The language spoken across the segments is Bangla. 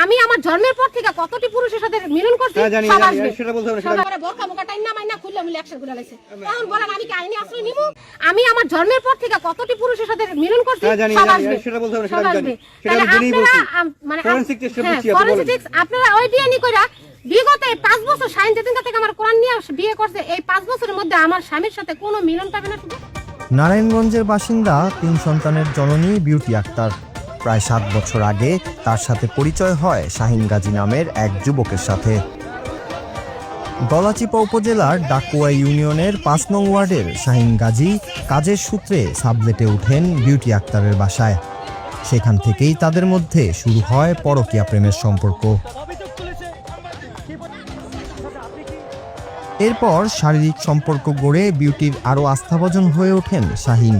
আমি আমার জন্মের পর থেকে কতটি পুরুষের সাথে মিলন করছি সব আসবে সেটা বলতে হবে না। সবার বোরকা মুখা টাইনা মাইনা খুললে মিলে অ্যাকশন করে লাইছে। এখন বলেন আমি কি আইনি আশ্রয় নিব? আমি আমার জন্মের পর থেকে কতটি পুরুষের সাথে মিলন করছি সব আসবে সেটা বলতে হবে না। সব আসবে। সেটা তাহলে আমি জেনেই বলছি। মানে ফরেনসিক টেস্টে বুঝছি আপনি বলেন। ফরেনসিক আপনারা ওই ডিএনএ কইরা বিগত 5 বছর শাইন যেদিন থেকে আমার কোরআন নিয়ে বিয়ে করছে এই 5 বছরের মধ্যে আমার স্বামীর সাথে কোনো মিলন পাবে না শুধু। নারায়ণগঞ্জের বাসিন্দা 3 সন্তানের জননী বিউটি আক্তার। প্রায় 7 বছর আগে তার সাথে পরিচয় হয় শাহিন গাজী নামের এক যুবকের সাথে। গলাচিপা উপজেলার ডাকুয়া ইউনিয়নের 5 নং ওয়ার্ডের শাহিন গাজী কাজের সূত্রে সাবলেটে ওঠেন বিউটি আক্তারের বাসায়। সেখান থেকেই তাদের মধ্যে শুরু হয় পরকীয়া প্রেমের সম্পর্ক। এরপর শারীরিক সম্পর্ক গড়ে বিউটির আরও আস্থাভাজন হয়ে ওঠেন শাহিন।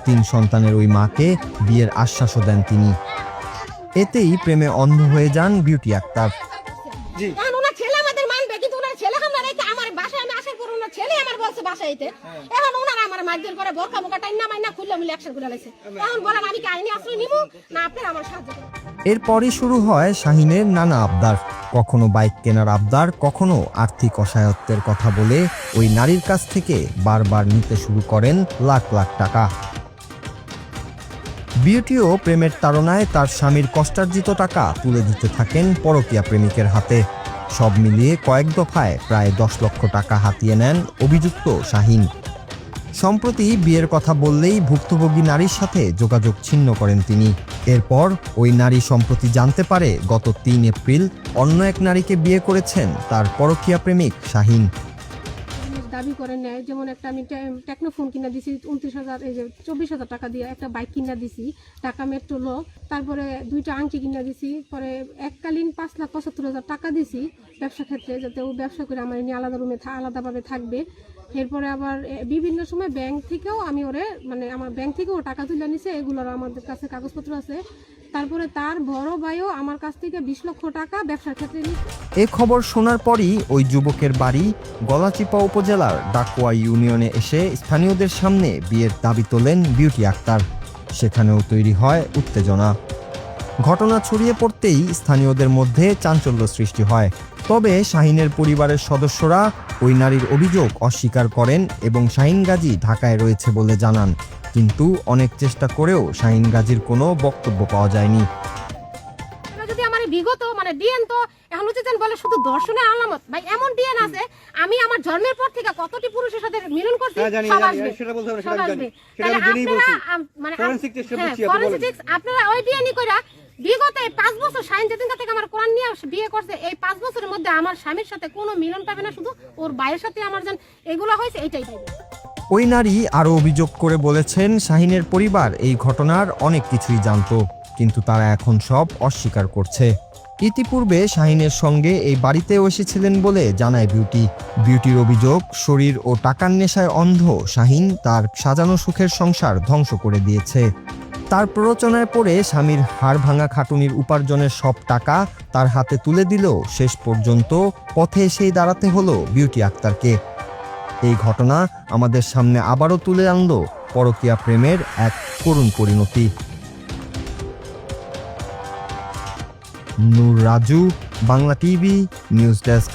3 সন্তানের ওই মাকে বিয়ের আশ্বাসও দেন তিনি। এতেই প্রেমে অন্ধ হয়ে যান বিউটি আক্তার। এখন ওনার ছেলে আমাদের মানবে কিন্তু ওনার ছেলে আমরা রেখে আমার বাসায় আমি আসার পর ওনার ছেলে আমার বলছে বাসাইতে এখন ওনারা আমার মারধর করে বোরকা মুখা টাইনা মাইনা খুললে মিলে অ্যাকশন করে লাইছে। এখন বলেন আমি কি আইনি আশ্রয় নিব না আপনারা আমার সাহায্য করুন? এরপরই শুরু হয় শাহিনের নানা আবদার। কখনো বাইক কেনার আবদার, কখনো আর্থিক অসহায়ত্বের কথা বলে ওই নারীর কাছ থেকে বারবার নিতে শুরু করেন লাখ লাখ টাকা। বিউটিও প্রেমের তাড়নায় তার স্বামীর কষ্টার্জিত টাকা তুলে দিতে থাকেন পরকীয়া প্রেমিকের হাতে। সব মিলিয়ে কয়েক দফায় প্রায় 10 লক্ষ টাকা হাতিয়ে নেন অভিযুক্ত শাহিন। সম্প্রতি বিয়ের কথা বললেই ভুক্তভোগী নারীর সাথে যোগাযোগ ছিন্ন করেন তিনি। এরপর ওই নারী সম্প্রতি জানতে পারে গত 3 এপ্রিল অন্য এক নারীকে বিয়ে করেছেন তার পরকীয়া প্রেমিক শাহিন। দাবি করে নেয় যেমন একটা আমি টেকনো ফোন কিনা দিছি 29,000 এই যে 24,000 টাকা দিয়ে একটা বাইক কিনা দিছি টাকা মেট্রো লো, তারপরে 2টা আংটি কিনা দিছি, পরে এককালীন 5,75,000 টাকা দিছি ব্যবসা ক্ষেত্রে যাতে ও ব্যবসা করে আমার নিয়ে আলাদা রুমে আলাদাভাবে থাকবে। এরপরে আবার বিভিন্ন সময় ব্যাংক থেকেও আমি ওরে মানে আমার ব্যাংক থেকেও টাকা তুলে নিছে, এগুলোর আমাদের কাছে কাগজপত্র আছে। তারপরে তার বড় ভাইও আমার কাছ থেকে 20 লক্ষ টাকা ব্যবসার ক্ষেত্রে নিছে। এ খবর শোনার পরই ওই যুবকের বাড়ি গলাচিপা উপজেলার ডাকুয়া ইউনিয়নে এসে স্থানীয়দের সামনে বিয়ের দাবি তোলেন বিউটি আক্তার। সেখানেও তৈরি হয় উত্তেজনা। ঘটনা ছড়িয়ে পড়তেই স্থানীয়দের মধ্যে চাঞ্চল্য সৃষ্টি হয়। তবে শাহিনের পরিবারের সদস্যরা ওই নারীর অভিযোগ অস্বীকার করেন এবং শাহিন গাজী ঢাকায় রয়েছে বলে জানান। কিন্তু অনেক চেষ্টা করেও শাহিন গাজীর কোনো বক্তব্য পাওয়া যায়নি। যদি আমার বিগত মানে ডিএন তো এখন হচ্ছে বলে শুধু দর্শনের আলামত ভাই এমন ডিএন আছে আমি আমার জন্মের পর থেকে কতটি পুরুষের সাথে মিলন করছি সব আসবে সেটা বলতে হবে না। সব আসবে। সেটা আমি জেনেই বলছি। মানে ফরেনসিক টেস্টে বুঝছি আপনি বলেন। ফরেনসিক আপনারা ওই ডিএনএ কইরা বিগত 5 বছর শাইন যেদিন থেকে আমার কোরআন নিয়ে বিয়ে করছে এই 5 বছরের মধ্যে আমার স্বামীর সাথে কোনো মিলন পাবে না শুধু ওর ভাইয়ের সাথে আমার যেন এগুলো হয়েছে এটাই পাবে। ওই নারী আরও অভিযোগ করে বলেছেন শাহিনের পরিবার এই ঘটনার অনেক কিছুই জানতো, কিন্তু তারা এখন সব অস্বীকার করছে। ইতিপূর্বে শাহিনের সঙ্গে এই বাড়িতেও এসেছিলেন বলে জানায় বিউটির অভিযোগ শরীর ও টাকার নেশায় অন্ধ শাহিন তার সাজানো সুখের সংসার ধ্বংস করে দিয়েছে। তার প্ররোচনায় পড়ে স্বামীর হাড় ভাঙা খাটুনির উপার্জনের সব টাকা তার হাতে তুলে দিলেও শেষ পর্যন্ত পথে এসেই দাঁড়াতে হলো বিউটি আক্তারকে। এই ঘটনা আমাদের সামনে আবারও তুলে আনলো পরকীয়া প্রেমের এক করুণ পরিণতি। Noor Raju, Bangla TV, news desk.